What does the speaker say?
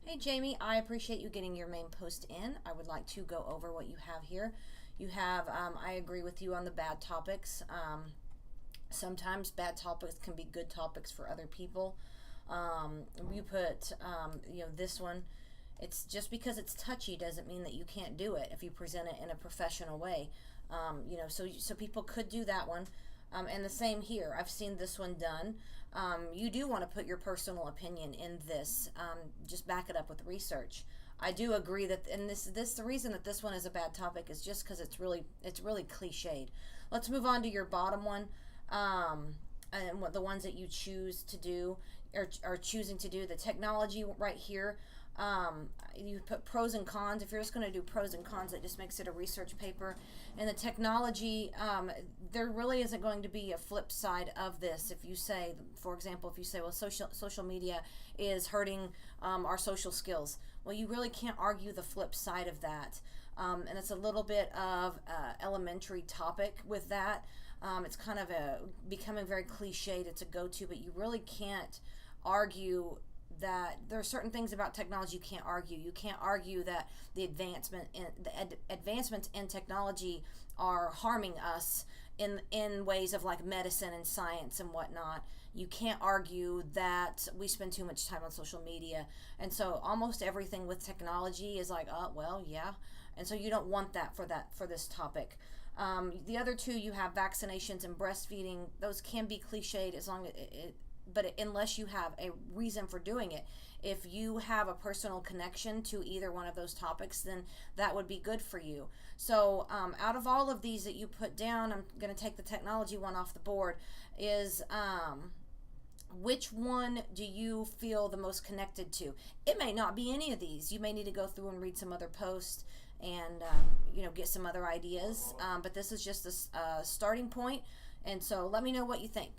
Hey Jamie, I appreciate you getting your main post in. I would like to go over what you have here. You have, I agree with you on the bad topics. Sometimes bad topics can be good topics for other people. You put, this one. It's just because it's touchy doesn't mean that you can't do it if you present it in a professional way. So people could do that one. And the same here. I've seen this one done. You do want to put your personal opinion in this. Just back it up with research. I do agree that, and this the reason that this one is a bad topic is just because it's really cliched. Let's move on to your bottom one, and what the ones that you choose to do or are choosing to do. The technology right here. You put pros and cons. If you're just going to do pros and cons, it just makes it a research paper. And the technology, there really isn't going to be a flip side of this. If you say, for example, if you say, well, social media is hurting our social skills, well, you really can't argue the flip side of that. And it's a little bit of elementary topic with that. It's kind of becoming very cliched. It's a go-to, but you really can't argue that there are certain things about technology you can't argue. You can't argue that advancements in technology are harming us in ways of like medicine and science and whatnot. You can't argue that we spend too much time on social media, and so almost everything with technology is like, oh well, yeah, and so you don't want that for this topic. The other two, you have vaccinations and breastfeeding. Those can be cliched as long as but unless you have a reason for doing it. If you have a personal connection to either one of those topics, then that would be good for you. So out of all of these that you put down, I'm going to take the technology one off the board, is which one do you feel the most connected to? It may not be any of these. You may need to go through and read some other posts and get some other ideas, but this is just a starting point, and so let me know what you think.